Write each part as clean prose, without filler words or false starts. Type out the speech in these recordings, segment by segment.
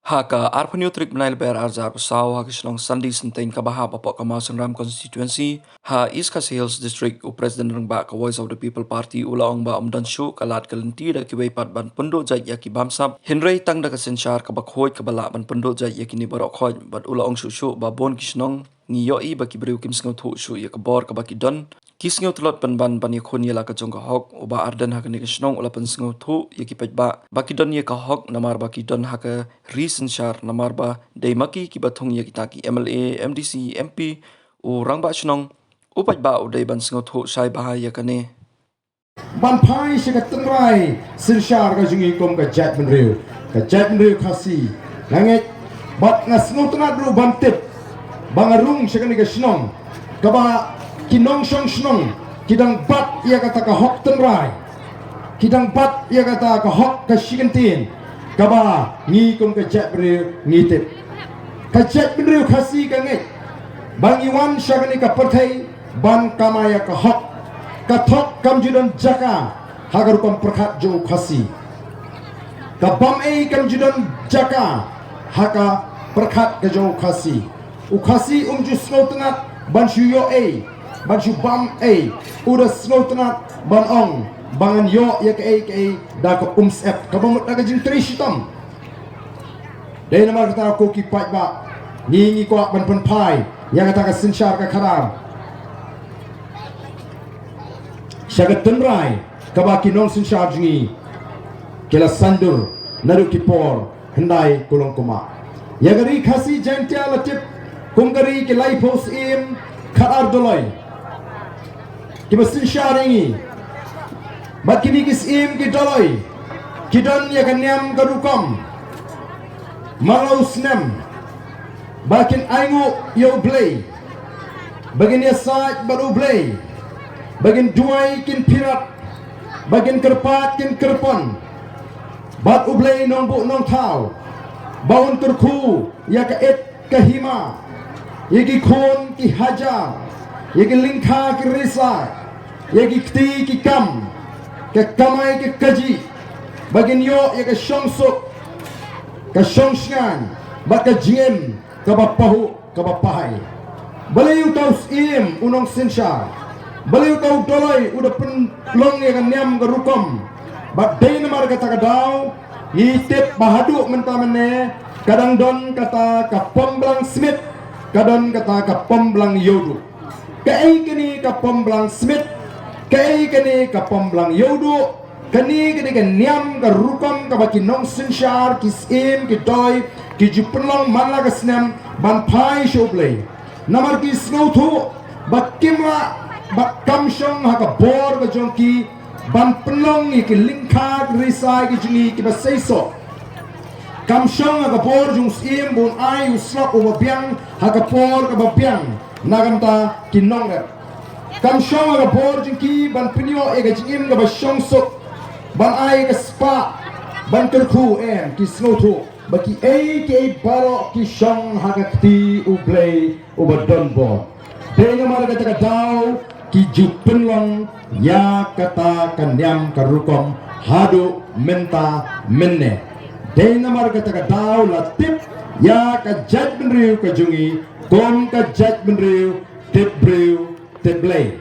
Haka arpanyo trik menail ber arjar saw ha kisnong sandi sentain kabaha bapak kamasang ram constituency ha East Coast Hills district u president rang ba ka voice of the people party ulaong ba umdan shu kalat kalenti da kiway pat ban pundo jay yaki bamsap hinray tang da kasensyar kabakhoy kabala ban pundo jay yaki ni barok khoy bat ulaong shu ba bon kisnong ngiyo i ba kibriu kim sngaw thu shu yakabor kabaki don kisngaw tulot ban yakun yala ka jong ka hok uba ardan ha kani kisnong ula pan sngaw thu yakipet ba bakidon ye ka hok namar bakidon ha ka recent shar namar ba daimaki ki bathong ye kitaki MLA MDC MP u rangba snong upat ba u dai ban sngaw thu sai ba ya kane ban phai se ka tangrai sin shar ka jungi kom ka jat ben riu khasi langet bat na sngaw tna dru ban tip bangarung se ka ni ka snong ka ba kinong snong kidang bat ia kata ka hok tangrai kidang bat ia kata ka hok ka shigentin kaba ngi kum ka jat beriu ngi tip ka jat beriu khasi ka ngai bang iwan shagani ka perthai ban kamaya ka hok ka thok kam judan jaka hagar kam prakhat jo khasi ka bam ei kam judan jaka haka prakhat ka jo khasi u khasi ju snow tngat ban shu yo ei ban shu bam ei uda snow tngat ban ong bangan yo ya ke ei da ka sep ka bamut da ka jing tri shitam dai nama kata ko ki pat ba ni ko ban pan pai yang kata ka sinshar ka kharam syagat tenrai ka ba ki non sinshar jingi kela sandur naru ki por hendai kulong kuma ya gari khasi jantia latip kumgari ki lai pos im kharar doloi ki ba sinshar ingi Bakini kis im ki doloi kidon ya kanyam karukom malau snem bakin aingu yo blay bagin ya saat baru blay bagin duai kin pirat bagin kerpat kin kerpon bat ublay nong bu nong tau baun terku ya ka et kahima yaki khon ki hajar yaki lingkha ki risa yaki kti ki kam ke kamai ke kaji bagin yo ya ke shongsuk ke shongshan ba ke jiem ke bapahu ke bapahai baliu tau im unong sinsha baliu tau dolai udah penlong ya kan nyam ke rukom ba dei namar kata kadau ngitip bahadu mentamene kadang don kata ka pomblang smith kadang kata ka pomblang yodu kai kini ka pomblang smith kai kene ka pomblang yodu kani kene ka niam ka rukom ka baki nong sinshar kis im ki toy ki jupenlong manla ka snam ban pai shoplay namar ki snow thu bakimla bakamshong ha ka bor ka jonki ban penlong ki lingkha risai ki jingi ki basaiso kamshong ha ka bor jung im bun ai uslap o biang ha ka bor ka babiang nagamta ki nong kam shong ga bor jingki ban pinyo e ga jingim ga ba shong sok ban ai ga spa ban terku en ki snow thu ba ki e ke baro ki shong ha ga ti u play u ba don bo de nga ma ga ta dau ki jupen long ya kata kanyam karukom hadu menta menne de nga ma ga ta dau la tip ya ka jat ben riu ka jungi kom ka jat ben riu tip riu teblay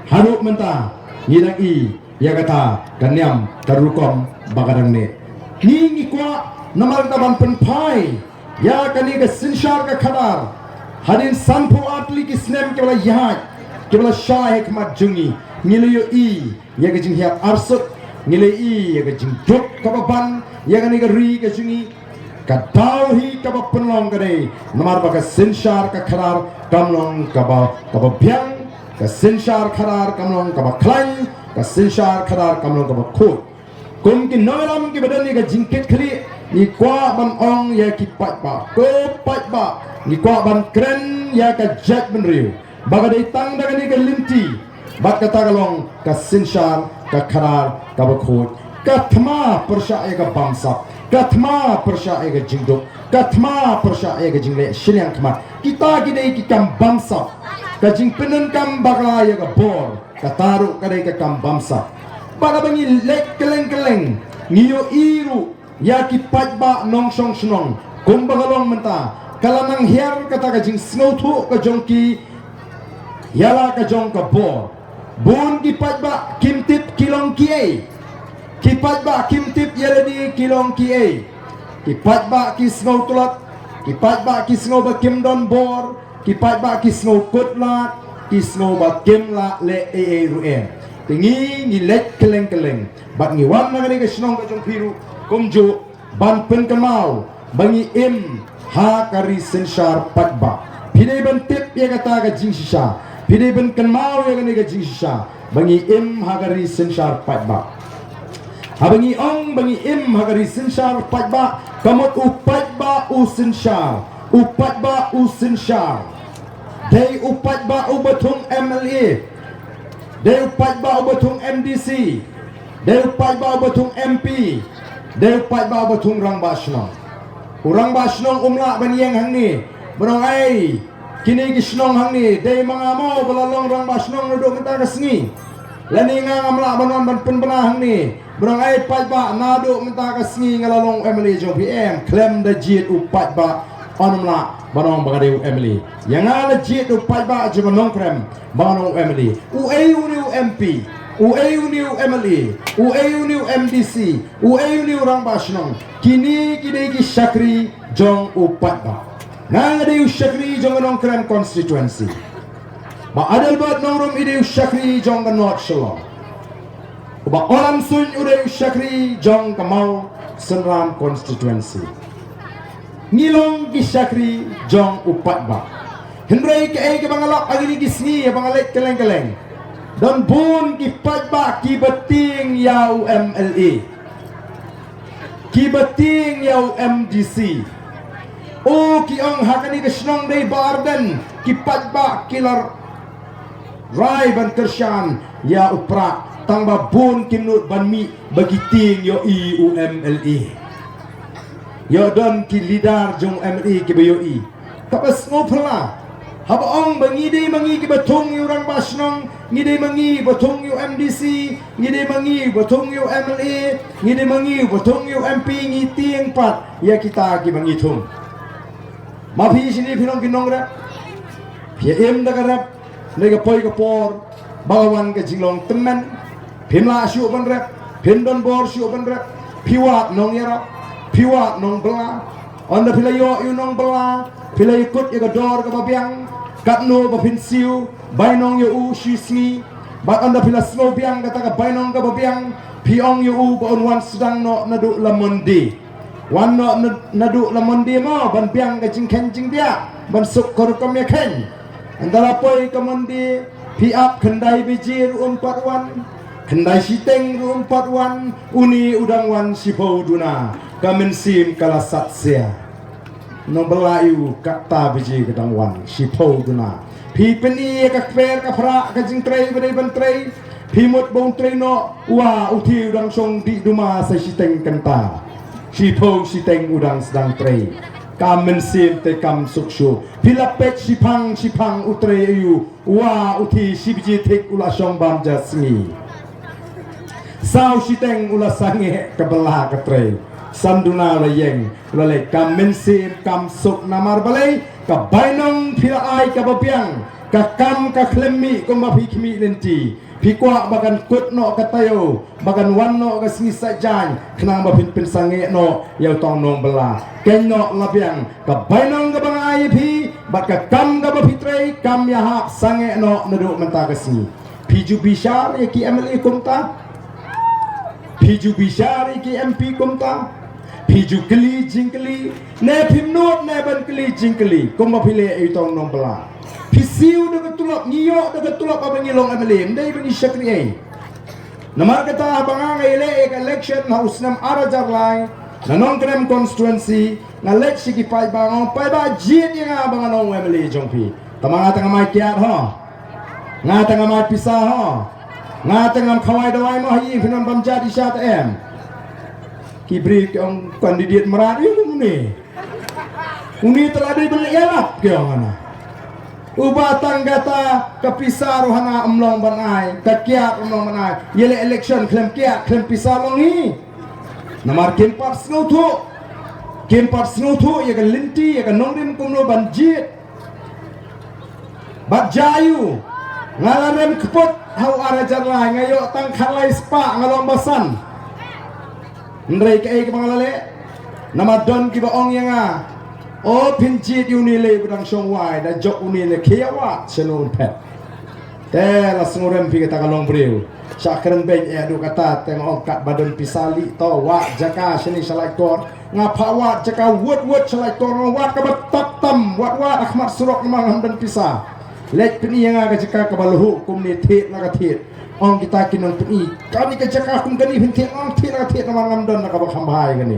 haruk menta ngidang i ya kata kanyam karukom bagadang ne ni kwa namar taban penpai ya kani ke sinshar ka khadar hadin sanpu atli ki snem ke bala yahat ke bala shah hikmat jungi ngilu i ya ke jing hiap arsut ngilu i ya ke jing duk kababan ya kani ke ri ke jungi kadau hi kaba penlong kade namar ba ka sinshar ka khadar kamlong kaba biang ka sinshar kharar kamlong ka baklan ka sinshar kharar kamlong ka bakhut kum ki noram ki badani ka jingket khli ni kwa ban ong ya ki pat ba ko pat ba ni kwa ban kren ya ka jat ben riu bagadai tang daga ni ka linti bat ka tagalong ka sinshar ka kharar ka bakhut ka thma persha ya ka bangsa ka thma persha ya ka jingduk ka thma persha ya ka jingle shilyang khma kita kidai ki kam bangsa kajing penen kam bakla ya ka bor kataru kadai ka kam bamsa para bangi lek keleng ngiyo iru ya ki pajba nong song snong kumbagalong menta kalanang hiar kata kajing snowtu ka jongki yala ka jong ka bor bun ki pajba kimtip kilong kiai ki pajba kimtip yala di kilong kiai ki pajba ki snow tulat ki pajba ki snow ba kim don bor ki pajba ki snow kutlat ki snow ba kim la le e ruem tingi ni let keleng keleng bat ngi wan na ka snong ka jong piru kumju ban pen kamau bangi im ha kari senshar patba pide ban tip ya kata ka jing sisa pide ban kamau ya ka jing sisa bangi im ha kari senshar patba habangi ong bangi im ha kari senshar patba kamot upatba usenshar upatba usenshar dei upatba ubatung MLA dei upatba ubatung MDC dei upatba ubatung MP dei upatba ubatung rang basnong urang basnong umla banieng hang ni berong ai kini kisnong hang ni dei mangamo belalong rang basnong duduk menta kasngi lani nga amla banon ban penbena hang ni berong ai patba naduk menta kasngi ngalalong MLA jong PM klem da jit upatba onumla banong bagadeu MLA yang ala jit upatba jong nongkrem banong MLA UAU ni MP UAU ni MLA UAU ni MDC UAU ni orang basnong kini ki syakri jong upatba ngade syakri jong nongkrem constituency ba adal bat nongrom ide syakri jong North Shillong ba olam sun ude syakri jong Kamau Senram constituency ngilong ki syakri jong upatba hendrai ke bangalak agini kisni ya bangalek keleng-keleng dan bun ki patba ki beting yau MLA ki beting yau MDC o ki ong hakani kesnong dei barden ki patba kilar rai ban kershan ya upra tangba bun kinut banmi bagi ting yo UMLA yo don ki lidar jong MLA ki BOI kapas ngopla haba ong bangide mangi ki batung yu rang basnong ngide mangi batung yu MDC ngide mangi batung yu MLA ngide mangi batung yu MP ngiting pat ya kita ki mangitung mapi sini pinong kinong rap pia em da garap lega poi ka por bagawan ka jinglong temen pimla syu ban rap pindon bor syu ban rap piwat nong yara piwat nong bela onda pilayo yu nong bela pilai ikut ya dor ka babiang katno bapin siu bainong yu u shisni bat onda pila slow biang kata ka bainong ka babiang piong yu u baon wan sedang no nadu lamondi wan no nadu lamondi mo ban biang ka jingken jing dia ban suk kor kam ya ken antara poi kamondi pi up kendai bijir wan kendai siteng 41 uni udang wan sipau duna kamen sim kala satsia no belayu kata biji gedang wan sipau duna pi peni ka kwer ka fra ka jing trei bedai ban trei pi mot bong trei no wa uti udang song di duma sa siteng kenta sipau siteng udang sedang trei kamen sim te kam sukshu pila pet sipang utre yu wa uti sibiji tek ula song bam jasmi sao siteng ula sange kebelah ketre sanduna layeng lalai kamen sim kam suk namar balai ka bainong pila ai ka babiang ka kam ka klemmi ko mapi kimi lenti pikwa bagan kut no katayo bagan wan no ka singi sajan kenang bapin pin sange no yau tong nong bela ken no labiang ka bainong ka bang ai pi bat ka kam ka bapitrei kam ya ha sange no nadu menta ka singi piju bishar ya ki MLA kumta piju bishar ya ki MP kumta piju keli jingkeli ne pimnot ne ban keli jingkeli kum bapile ai tong nong bela pisiu dekat tulak ngiyok dekat tulak abang ngilong MLA ndai bani syakri ai namar kata abang ngai election haus nam ara jarlai nanong krem constituency ngalek sigi pai bang pai ba jit yang abang nong MLA jongpi tamang tengah mai kiat ho nga tengah mai pisah ho nga tengah khawai dawai mo hi finan bam jadi syat em kibri kong kandidat meradi ni uni telah dibeli elap ke mana ubatan kata kepisah rohana emlong banai kakiat emlong banai yele election klem kiat klem pisah long ni Namar kempat snow ya kan linti ya kan nongrim kumno banjit bat jayu ngalarem keput hau arajar lai ngayo tang khalai spa ngalong basan ndrei ke bangalale nama don ki baong yang o pinjit unile budang songwai da jok unile kiawa senun pet te la sngurem pi kata kalong breu sakren ben du kata tengok kat badon pisali to wa jaka sini salai kon ngapa wa jaka wot salai kon wa ka batap tam wa akhmat surok mang dan pisah lek peni yang aga jaka kabaluhu kum ni thet la ka thet ong kita kinon peni kami ka jaka kum kani hinti ong thet la thet mang ngam don ka ba khambhai kani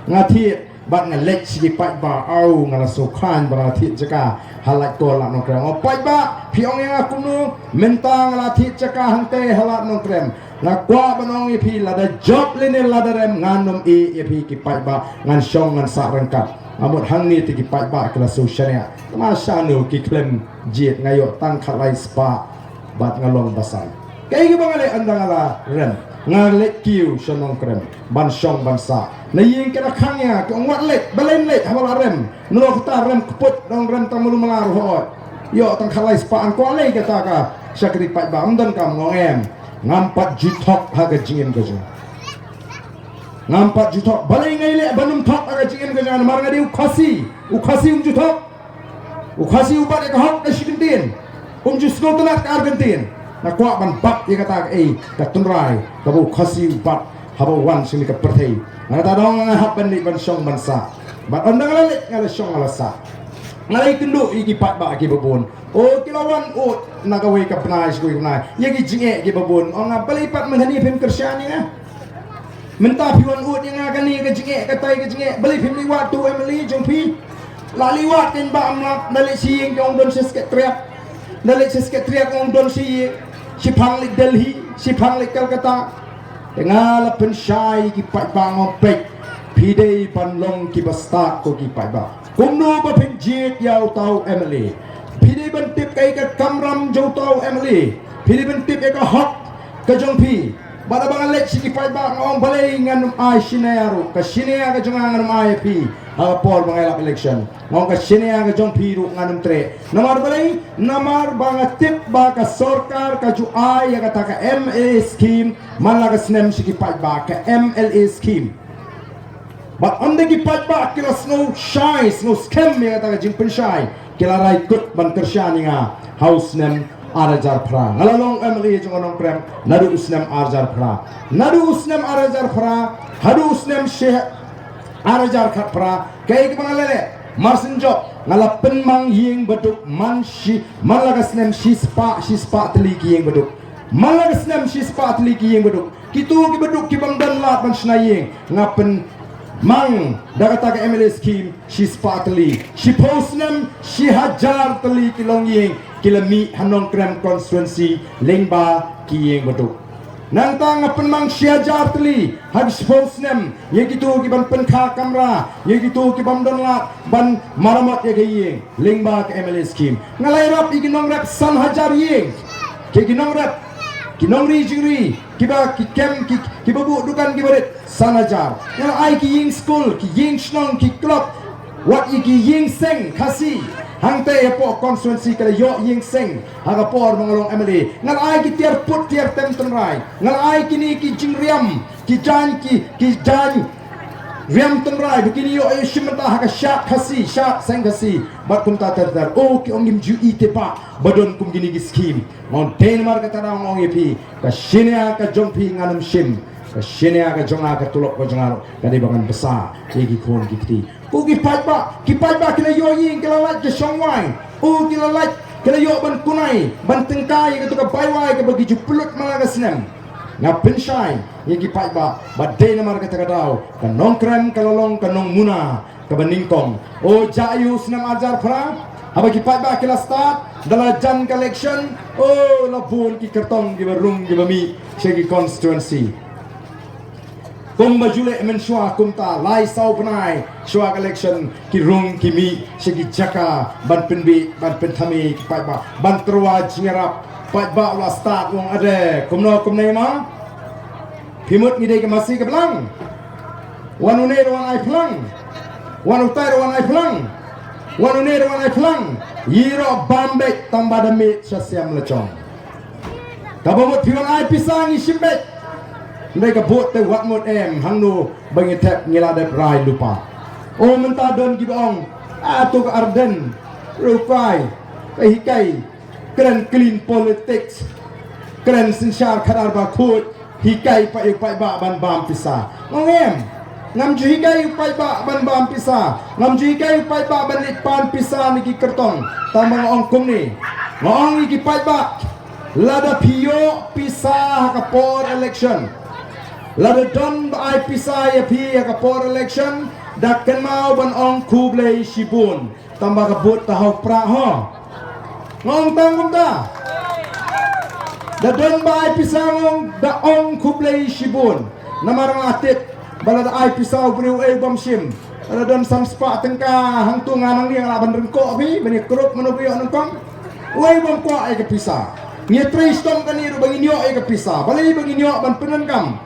ngati bat ngalek sigi pai ba au ngala sokhan ba thi jaka halat ko la no krem o pai ba piong yang aku nu mentang la thi jaka hante halat no krem la kwa banong i pi la da job lene la da rem nganom e pi ki pai ba ngan shong ngan sa rengkat amot hang ni ti ki pai ba kala so shania ma sha nu ki klem jiet ngayo tang khalai spa bat ngalong basan kai ki bangale andang ala rem ngalek kiu shonong krem ban shong ban sa na ying kena khangya ke ngwat lek balen lek habal rem nulo kita rem keput dong rem tamulu malar ho yo tang khalai spa an ko le kata ka syakri pai ba amdan kam ngem ngampat jutok ha ga jingin ga jing ngampat jutok balai ngai le banum thok ha ga jingin ga jang mar ngadi ukhasi jutok ukhasi ubat ka hok ka shikintin jusno telat ka argentin na kwa ban bak ye kata ka tunrai ka bu khasi ubat haba wan sini ka perthei ngata dong hab ban ni ban song ban sa bat ondang lek ngala song ngala sa ngalai kendu iki pat ba ki babon o kilawan o nagawe ka pnai skui pnai ye ki jinge ki babon o ngapali pat menghani pem kersyani na menta piwan ut yang ngani ka jinge ka tai ka jinge beli pem liwat tu emily jongpi la liwat ken ba amlak dali siing jong don sesket triak dali sesket triak ong don si phang lik delhi si phang lik kalkata ngala pen shai ki pai ba ngopek pidei pan long ki bastat ko ki pai ba kumno ba pen jit yau tau emily pidei ban tip kai ka kamram jo tau emily pidei ban tip ka hot ka jong pi bada bang lek si ki pai ba ngom balai ngan ai sinearu ka sinea ka jong ngan ai pi por mengelak election ngong ka sinea ka jong pi ru ngan tre namar balai namar bang tip ba ka sorkar ka ju ai ya kata ka MA scheme malaga snem si ki pai ba ka MLA scheme but ande ki pai ba kila snow shine snow scam ya kata ka jing pen shine kila rai kut ban kersyani nga house nem arajar phra ngalalong MLA jong onong prem nadu usnem arajar phra nadu usnem arajar phra hadu usnem she arajar khat pra kai ki bangalele marsin job ngala penmang ying beduk man shi malagasnem shi spa teli ki ying beduk malagasnem shi spa teli ki ying beduk kitu ki beduk ki bangdan lat ban snaying ngapen mang dagata ka MLA scheme shi spa teli shi posnem shi hajar teli ki long ying kilami hanong krem constituency lengba ki ying beduk nantang penmang syajar teli habis posnem ye gitu ki ban penkha kamera ye gitu ki bam don lat ban maramat ye gayeng lingba ke MLA scheme ngalai rap iki nong rap san hajar yeng ke ginong rap kinong ri jingri kiba ki kem ki babu dukan ki barit san hajar ngal ai ki yeng school ki yeng snong ki club wat iki yeng seng khasi hangte po konstituensi kala yo ying seng haga por mangalong MLA ngal ai ki tiar put tiar tem tenrai ngal ai kini ki jingriam ki jan riam tenrai begini yo ay shimata haga syak khasi syak seng khasi bat kum ta ter o ki ongim ju ite pa badon kum gini ki scheme mon denmark ka tara ong epi ka shinia ka jongpi nganum shim ka shinia ka jonga ka tulok ko jongaro ka di bangan besar ki kon ki ku ki pai ba kila yo ying kila lat ke songwai kila lat kila yo ban kunai ban tengkai ke tu ka baiwai ke bagi juplut malaga snem na penshai ye ki pai ba dei namar ka takadau ka nongkrem kalolong ka nong muna ka baningkong jayu snem ajar fra haba ki pai ba kila start dala jan collection labun ki kartong ki barung ki bami segi constituency kum majule men shwa kumta lai sau panai shwa collection ki rung ki mi segi jaka ban penbi ban penthami ki pai ba ban terwa jingarap pai ba la start wong ade kumno kumnai ma pimut ni de ke masih ke belang wan uner wan ai plang, wan utai wan ai plang, wan uner wan ai plang, yiro bambek tambah demit syasiam lecong. Kabamut piwan ai pisang isimbek, mereka buat te wat mut hang nu bagi tep ngilade rai lupa. Oh mentah don gibong, atu ke arden, rupai, hikai, keren clean politics, keren sinsyar kadar bakut, hikai pa ba ban bam pisa. Ngem, ngam ju hikai upai ba ban bam pisa, ngam ju hikai upai ba ban litpan pisa niki kertong, tambah ongkong ni, ngong iki pai ba, lada pio pisa kapor election, lada don ba ai pisa ya pi kapor election. Dak kenal ban ong kublai shibun tambah kebut tahu praho ngong tanggung ta da don ba ai pisang da ong kublai shibun namarang atit bala da ai pisau briu bam sim ada don samspa tengka hangtu nganang ni laban rengko bi bani krup menubi nongkong oi bam ko ai ke pisa ngi tristom kan ni bangin yo ai ke pisa bali bangin yo ban penen kam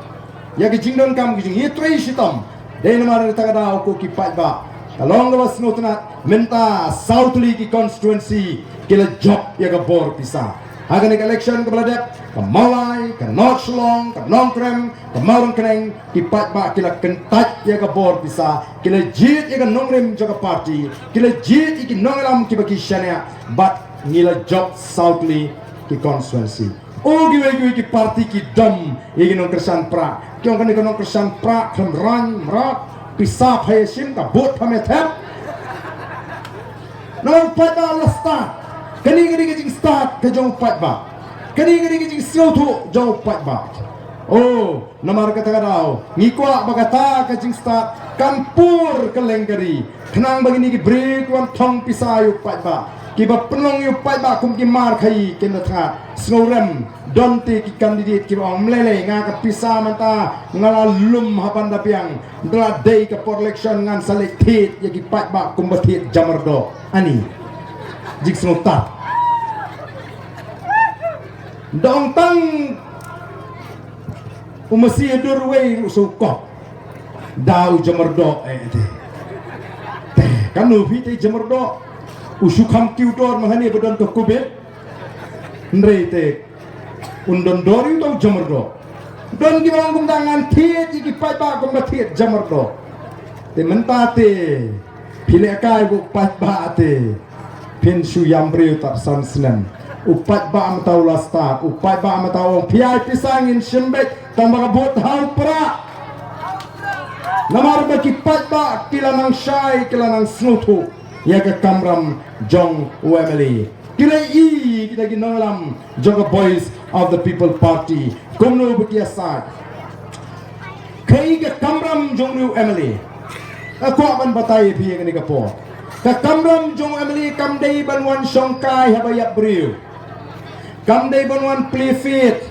ya ke jingdon kam ke jing ye tristom dai namar tagada ko ki paiba kalong lawas notnat menta South League constituency kila job ya ka bor pisa hagan election ke beladak ke Malai ke North Long ke Nongkrem ke Marong Keneng ki paiba kila kentat ya ka bor pisa kila jit ya ka nongrem jaga party kila jit iki nongalam ki baki shania but ngila job South League ki constituency o giwe ki party ki dam iki nong kersan pra kyong kan ikonon kersan pra kemran merak pisah phayesim ka bot phametep nong pada lasta kani jing start ke jong patba kani jing siotu jong patba oh namar kata kadao ngikwa bagata ke jing start kampur ke lenggari kenang begini ki break wan thong pisayu patba ki ba penong yu patba kum ki mar khai ken tha snorem donte ki kandidat ki ong mlele nga ka pisa manta ngala lum hapan dapiang dra day ka por election ngan selected ya ki patba kum batit jamardo ani jik snota dong tang umasi durwe usukok dau jamardo te kanu vite jamardo usukam kiudor mahani bedon to kubet nrete undon dori to jamardo don gimang kum tangan thiet iki pai ba kum thiet jamardo te mentate pile kai bu pai ba te pin su yambre ta san snem upat ba am tau lasta upat ba am tau piai pisangin shembet tambah bot hal pra namar ba ki pai ba kilanang shai kilanang snutu ya ke kamram jong wemeli kila i kita ginolam joga boys of the people party kumno bukiasa kai ke kamram jong nu emily aku akan batai pi ngani kapo ka kamram jong emily kamdei banwan songkai habayap briu kamdei banwan plifit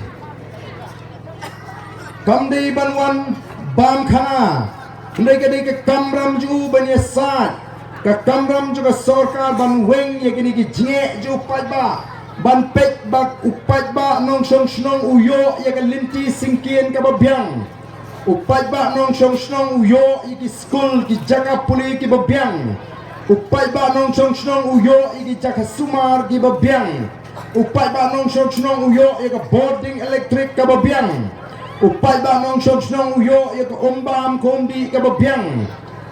kamdei banwan bam khana ndai ke kamram ju banyasat ka kamram juga sorkar ban weng ya kini ki jnge ju paiba ban pek bak upat ba nong song snong uyo ya ka linti singkien ka babyang upat ba nong song snong uyo iki school ki jaka puli ki babyang upat ba nong song snong uyo iki jaka sumar ki babyang upat ba nong song snong uyo ya ka boarding electric ka babyang upat ba nong song snong uyo ya ka umbam kombi ka babyang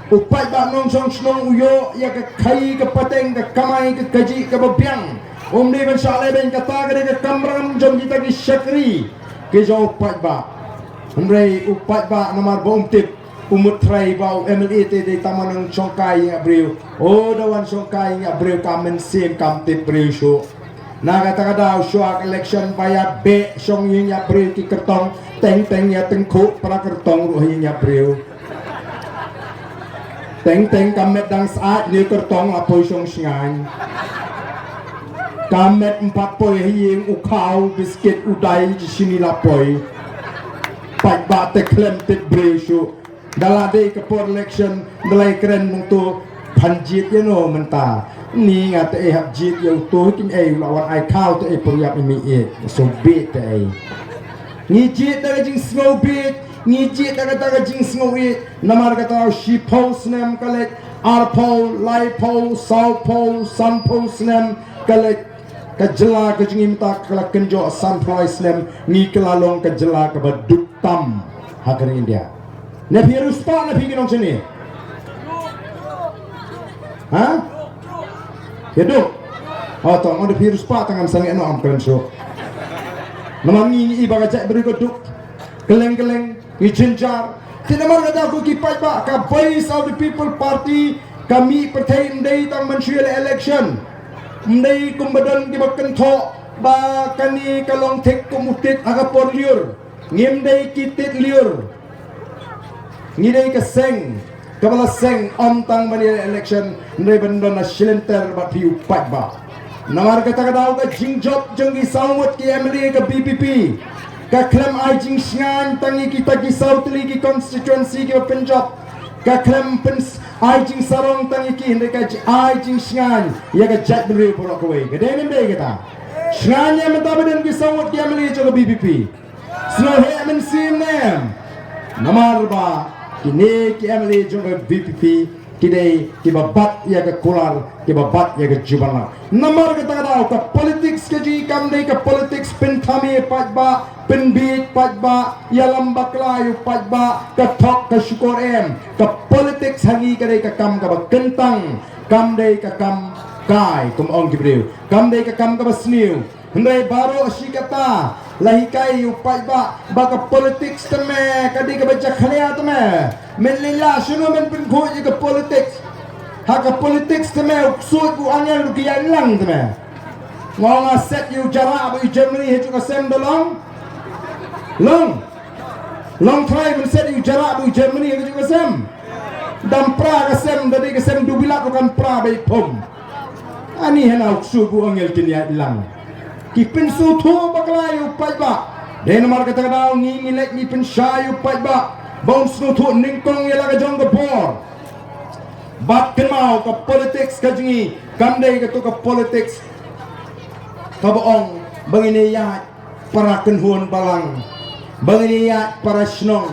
upai ba nong song snong uyo ya ke khai ke pateng ke kamai ke kaji ke babyang umni ban shale ben kata ke kamram jom kita ki syakri ke jo upai ba umrei upai ba nomor bom tip umut trai ba MLA te de tamanang songkai ya breu o dawan songkai ya breu kamen sim kam tip breu sho na kata kada uswa election bayar be song yin ya breu ki kertong teng ya tengku pra kertong ruhin ya breu teng kamet dang saat ni kertong apoi song singan kamet 4 poi hiying ukau biskit udai di sini lapoi pai ba te klem te bresu dalade ke por election dalai keren untuk panjit ya no menta ni ngate hab jit ya to kin lawan ai kau te poriap mi so bit te ni jit da jing snow bit ngiji taga jing sngowi namar kata shi pol snem kalek ar pol lai pol south pol sun pol snem kalek kajela kajing imta kalak kenjo sunrise snem ni kelalong kajela ke baduk tam hakar India ne virus pa na bigi nong sini ha hidup tong ada virus pa tangan sange no am keren so namang ni ibaga cak beri koduk keleng ngijenjar tidak mar kata aku kipai ba ka voice of the people party kami pertain day tang mensual election ndai kumbadan gibakan tho ba kani kalong tek kumutit aga por liur ngim dai kitit liur ngidai ka seng kabala seng om tang bani election ndai bandon na shilenter ba piu pat ba namar kata daw ka jingjop jenggi sawut ki MLA ka BPP ka klem ai jing sngan tangi kita ki South League constituency ki Punjab ka klem pens ai jing sarong tangi ki ndai ka ai jing sngan ya ka jat beri borok koi ka denen dei kita sngan ya metabaden ki sawut ki MLA ka BPP snow he men sim nem namar ba kini ki MLA ka BPP kidai kibabat ya ke kular kibabat ya ke jubana namar kata daw ka politics ke ji kam dei ka politics pentami patba penbit patba ya lambak layu patba ka thok ka syukur ka politics hangi ka dei ka kam ka kentang kam dei ka kam kai kum ong gibreu kam dei ka kam ka basniu hendai baro asikata lahikai upai ba ka politics teme kadi ka baca khania teme melila suno men pun ko ka politics ha ka politics teme sud ku angel lu kian lang teme ngong set you jara ba Germany hetu ka sem dolong long try men set you jara ba Germany hetu ka sem dam pra ka sem dadi ka sem dubila ko kan pra ba pom ani hena sud ku angel kian lang ki pensu thu baklayu pajba den mar kata daw ngi milek ni penshayu pajba bounce no thu ningkong yela ka jong ka por bat kenau ka politics ka jingi kamdei ka to ka politics ka boong bangini ya para kenhun balang bangini ya para snong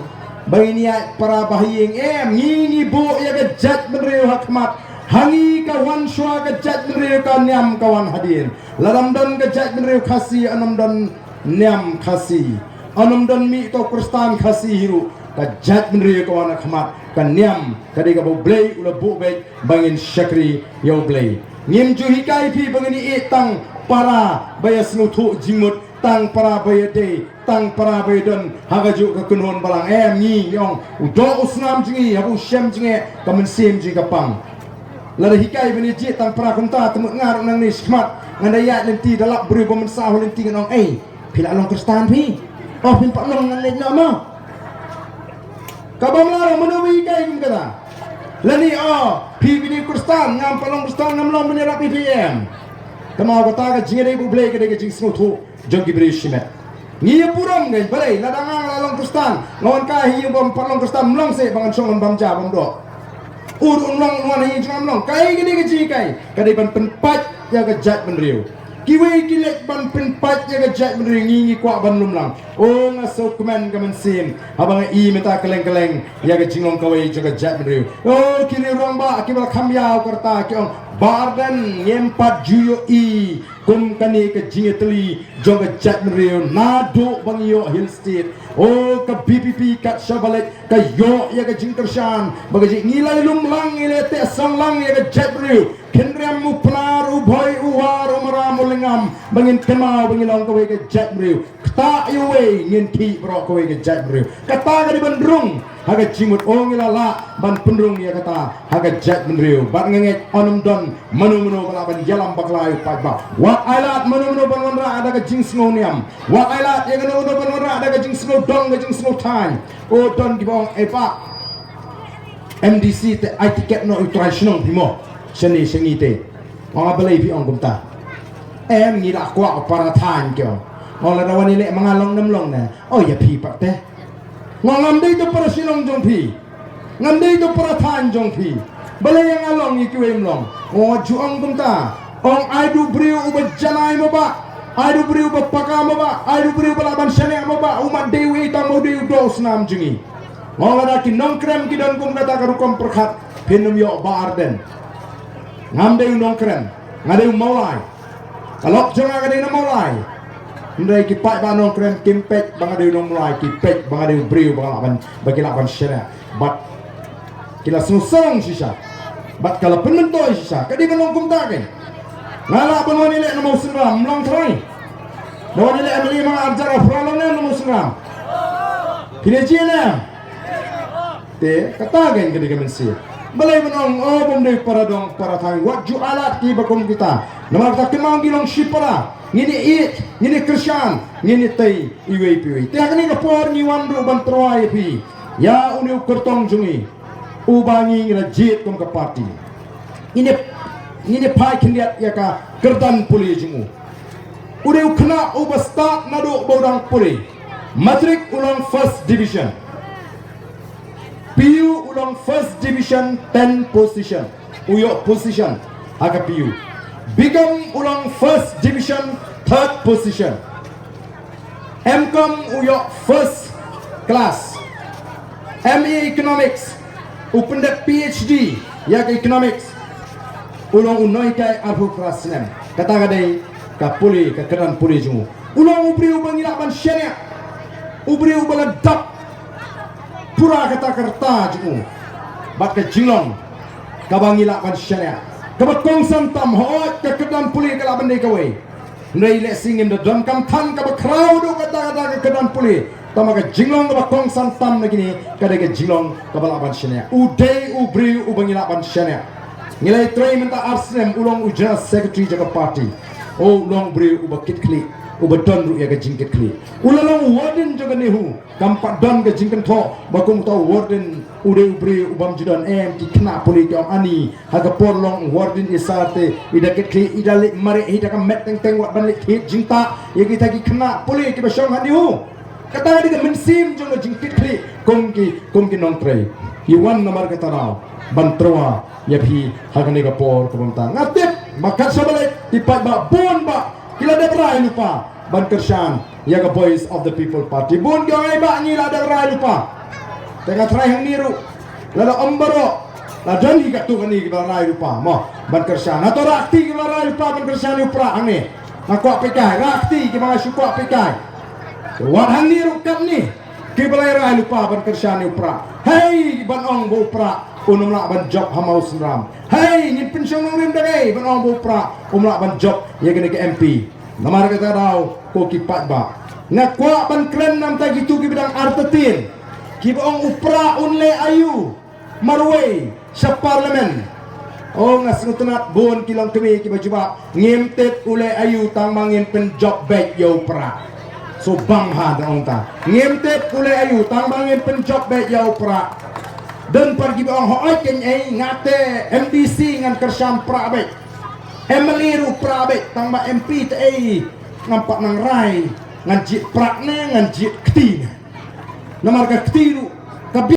bangini ya para bahiyeng ngi bo ya ka jat menreu hakmat hangi kawan shwa ka jat menreu ka nyam kawan hadir ladam don ka jat menreu khasi anam don nyam khasi anam don mi to kristan khasi hiru ka jat menreu kawan khmat ka nyam kadi ka bo blay ula bu be bangin shakri yo blay ngim ju hikai phi bangini etang para bayas nutu jimut tang para bayade tang para bayadon hagaju ka kunhon balang ngi yong udo usnam jingi habu shem jingi kamen sim jingi kapang lada hikai bani ji tang pra kunta temu ngar nang ni smart ngandaya lenti dalap beri bomen sah lenti nong pila long kristan pi pin pak long ngan lek nama kabam larang menawi hikai kum kata lani pi bini kristan ngam palong kristan ngam long bani rap PM kamau kata ka jingere bu blai ka de jing snu thu jongki beri shimet ngi puram ngai balai ladang long kristan ngawan ka hi bom palong kristan mlong se bangan song bam ja bam do urun long wan hi jam long kai gini ke ji kai kadai ban penpat ya ke jat menriu kiwe kilek ban penpat ya ke jat menriu ngi kwa ban lum lang ngaso kemen kemen sim abang meta keleng ya ke jinglong kawai ja ke jat menriu kini ruang ba kibal khamya karta kyong bardan yempat juyo kum kani ke jingetli joga jat menriu nado bangyo hill state ka BPP kat shabalek ka yo ya ke jingkershan bagaji ngilai lumlang ile te sanglang ya ke jat menriu kenriam mu pnar ubhoi uwar umara mulingam bangin kemau bangilong kawai ke jat menriu kta yuwe ngin ki bro kawai ke jat menriu kata ka di bandrung haga jimut ngilala ban pendrung ya kata haga jat menriu bat ngenget onum don manu balaban yalam baklayu pajba wa ailat manu ban wanra ada ke jing snoniam wa ailat ya manu ban wanra ada ke jing sno dong ke jing sno tan don gibong pak MDC te ai tiket no international bimo seni te mga balay pi ong kumta ngira kwa para tan kyo la rawani le mga long namlong na ya pi pak te ngam dito para silong jong pi ngam dito para tan jong pi balay yang along ikiwem long juang kumta ong ai du brio uba janai mo ba Ai du beriu bapaka ba, ai du beriu balaban syane ba, umat dewi ta mau dewi dos nam jengi. Ngala ki nongkrem ki dan kum kata karukom perkhat pinum yo ba arden. Ngam dewi nongkrem, ngadeu maulai. Kalok jonga ngadeu maulai. Ndai ki pai ba nongkrem kimpek bang adeu maulai ki pek bang adeu beriu balaban bagi laban syane. Bat kila susong sisa. Bat kala penentoy sisa, kadi menongkum taken. Ngala ban wani lek namo senram long trai. Wani lek amli mga arjar afralon na namo senram. Pinajina. Te katagen kadi kemensi. Balai menong bom de para dong para thang wat ju alat ki bakum kita. Namar ta kemang gilong shipara. Ngini it, ngini Krisyan, ngini tei iwe piwe. Te akani ka por ni wandu ban troai pi. Ya uni kertong jungi. Ubangi ngina jit kum ka parti. Ini pai kendiat ya ka kerdan puli jengu. Udah kena ubah start nado baudang puli. Matrik ulang first division. PU ulang first division 10 position. Uyok position aga PU. Bigam ulang first division 3rd position. MCom uyok first class. ME economics upendak PhD ya ke economics. Ulang unoi kai arhu krasnem kata kadai ka puli ka keran puli jungu ulang ubri ubang ilaban syariah ubri ubala dak pura kata kerta jungu bat ka jilong ka bang ilaban syariah kabat kongsan tam hoat ka keran puli ka laban dei kawai ndai le singin da dam kam than ka ba crowd kata ka keran puli tama ka jilong ka kongsan tam na gini kadai ka jilong ka balaban syariah udai ubri ubang ilaban syariah nilai try minta arsem ulang ujas secretary jaga party ulang beri ubakit kli ubadon ru ya ga jingkit kli ulang warden jaga nehu kampat don ga jingken tho bakung tau warden ude beri ubam judan ki kena poli kam ani haga porlong warden isate idakit kli idalik mari hidaka met teng teng wat banlik hit jingta ya kita ki kena poli ki basong hanihu kata dia mensim jaga jingkit kli kongki non tray iwan nomor kata raw bantroa ya pi hagane ka por kumta ngatip makat sabalik tipat ba bon ba kila da brai lupa ban Krisyan ya ka voice of the people party bon gay ba ni la da brai lupa tengah try hang niru lala ombaro la dan hi ka tu kani ka brai lupa mo ban Krisyan ato rakti ka brai lupa ban Krisyan upra ane nakwa pikai rakti ki mga syukwa pikai wat hang niru kap ni ki brai lupa ban Krisyan upra hey ban ong bo upra unum lak ban job hamau senram. Hey, ni pensiun ngrim dai ban ong bupra lak ban job ya kena ke MP. Namar kata rau ko kipat ba. Ngakwa ban kren nam ta gitu ki bidang artetin. Ki ong upra unle ayu marway sa parlimen. Oh ngasngutunat bon kilang kemi ki bajuba ngimtet ule ayu tang mangin pen job back yo upra. So bang ha daong ta. Ngimtet ule ayu tang mangin pen job back yo upra. Dan pergi bawang hoat ken ngate MDC ngan Krisyan prabek Emeliru prabek tangba MP te nampak nang rai ngan jit prakne ngan jit kti namar ka ktiru